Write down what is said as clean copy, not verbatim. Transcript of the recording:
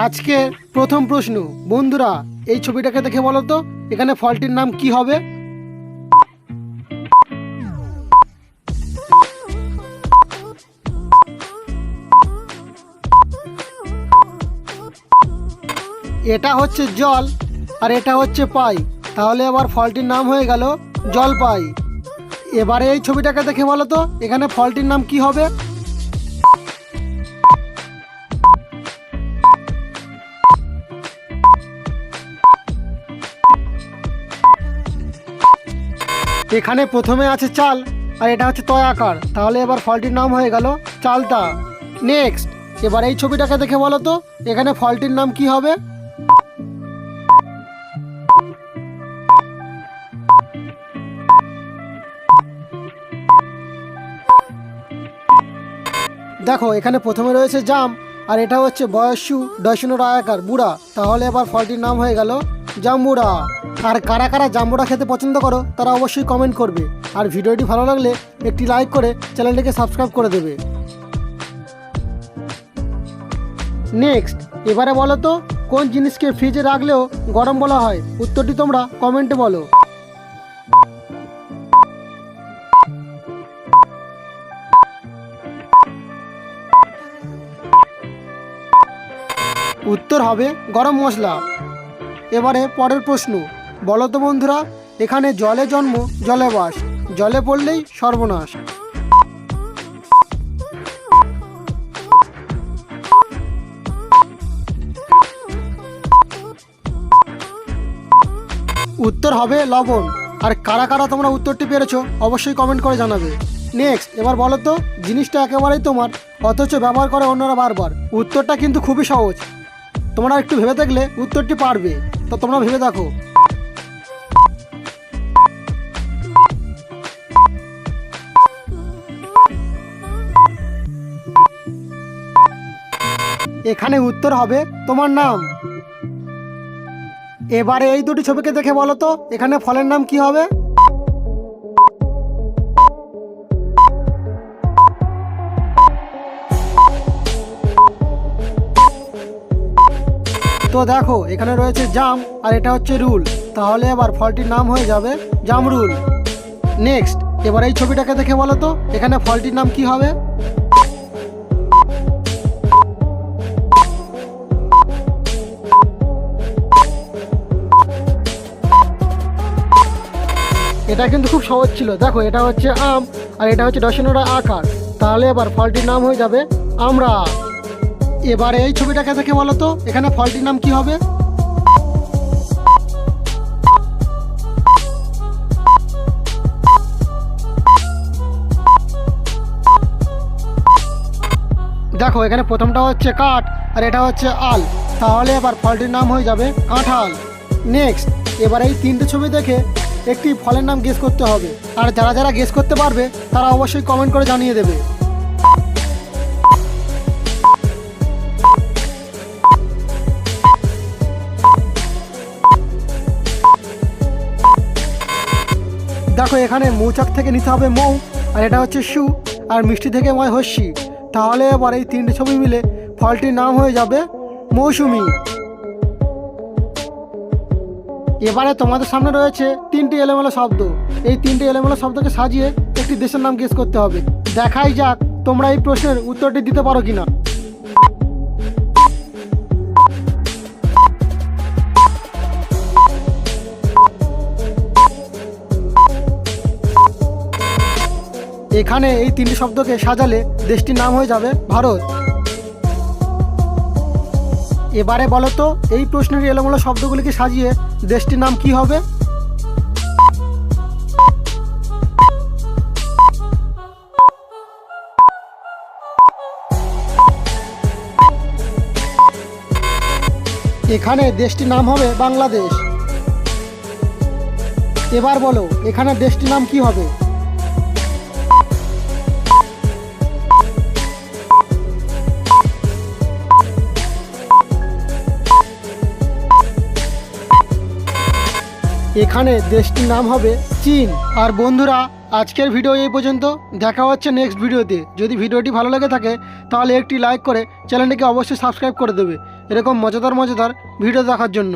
আজকের প্রথম প্রশ্ন, বন্ধুরা এই ছবিটাকে দেখে বলো তো এখানে ফলটির নাম কি হবে? এটা হচ্ছে জল আর এটা হচ্ছে পাই, তাহলে আবার ফলটির নাম হয়ে গেল জলপাই। এবারে এই ছবিটাকে দেখে বলো তো এখানে ফলটির নাম কি হবে? এখানে প্রথমে আছে চাল আর এটা হচ্ছে তয় আকার, তাহলে এবার ফলটির নাম হয়ে গেল চালতা। নেক্সট, এবার এই ছবিটাকে দেখে বলো তো এখানে ফলটির নাম কি হবে? দেখো এখানে প্রথমে রয়েছে জাম আর এটা হচ্ছে বয়স্যু ডয়শূন্য রায়াকার বুড়া, তাহলে এবার ফলটির নাম হয়ে গেল জাম্বুরা। আর কারা কারা জাম্বুরা খেতে পছন্দ করো তারা অবশ্যই কমেন্ট করবে, আর ভিডিওটি ভালো লাগলে একটি লাইক করে চ্যানেলটিকে সাবস্ক্রাইব করে দেবে। নেক্সট, এবারে বলো তো কোন জিনিসকে ফ্রিজে রাখলেও গরম বলা হয়? উত্তরটি তোমরা কমেন্টে বলো। উত্তর হবে গরম মশলা। এবারে পরের প্রশ্ন, বলো তো বন্ধুরা এখানে জলে জন্ম জলে বাস, জলে পড়লেই সর্বনাশ। উত্তর হবে লবণ। আর কারা কারা তোমরা উত্তরটি পেরেছো অবশ্যই কমেন্ট করে জানাবে। নেক্সট, এবার বলো তো জিনিসটা একেবারেই তোমার অথচ ব্যবহার করে অন্যরা বারবার। উত্তরটা কিন্তু খুবই সহজ, তোমরা একটু ভেবে দেখলে উত্তরটি পারবে, তো তোমরা ভেবে দেখো। এখানে উত্তর হবে তোমার নাম। এবারে এই দুটি ছবিকে দেখে বলো তো এখানে ফলের নাম কি হবে? তো দেখো এখানে রয়েছে জাম আর এটা হচ্ছে রুল, তাহলে এবার ফলটির নাম হয়ে যাবে জামরুল। নেক্সট, এবার এই ছবিটাকে দেখে বলো তো এখানে ফলটির নাম কি হবে? এটা কিন্তু খুব সহজ ছিল। দেখো এটা হচ্ছে আম আর এটা হচ্ছে ডয়শূন্য আকার, তাহলে এবার ফলটির নাম হয়ে যাবে আমরা। এবারে এই ছবিটাকে দেখে বলো তো এখানে ফলটির নাম কি হবে? দেখো এখানে প্রথমটা হচ্ছে কাঠ আর এটা হচ্ছে আল, তাহলে এবার ফলটির নাম হয়ে যাবে কাঁঠাল। নেক্সট, এবার এই তিনটে ছবি দেখে একটি ফলের নাম গেস করতে হবে, আর যারা যারা গেস করতে পারবে তারা অবশ্যই কমেন্ট করে জানিয়ে দেবে। দেখো এখানে মৌচাক থেকে নিতে হবে মৌ আর এটা হচ্ছে সু, আর মিষ্টি থেকে ময় হস্যি, তাহলে এবার এই তিনটে ছবি মিলে ফলটির নাম হয়ে যাবে মৌসুমি। এবারে তোমাদের সামনে রয়েছে তিনটি এলোমেলো শব্দ, এই তিনটি এলোমেলো শব্দকে সাজিয়ে একটি দেশের নাম গেস করতে হবে। দেখাই যাক তোমরা এই প্রশ্নের উত্তরটি দিতে পারো কিনা। এখানে এই তিনটি শব্দকে সাজালে দেশটির নাম হয়ে যাবে ভারত। এবারে বলো তো এই প্রশ্নের এলোমেলো শব্দগুলিকে সাজিয়ে দেশটির নাম কি হবে? এখানে দেশটির নাম হবে বাংলাদেশ। এবার বলো এখানে দেশটির নাম কি হবে? এখানে দেশটির নাম হবে চীন। আর বন্ধুরা আজকের ভিডিও এই পর্যন্ত, দেখা হচ্ছে নেক্সট ভিডিওতে। যদি ভিডিওটি ভালো লেগে থাকে তাহলে একটি লাইক করে চ্যানেলটিকে অবশ্যই সাবস্ক্রাইব করে দেবে এরকম মজাদার মজাদার ভিডিও দেখার জন্য।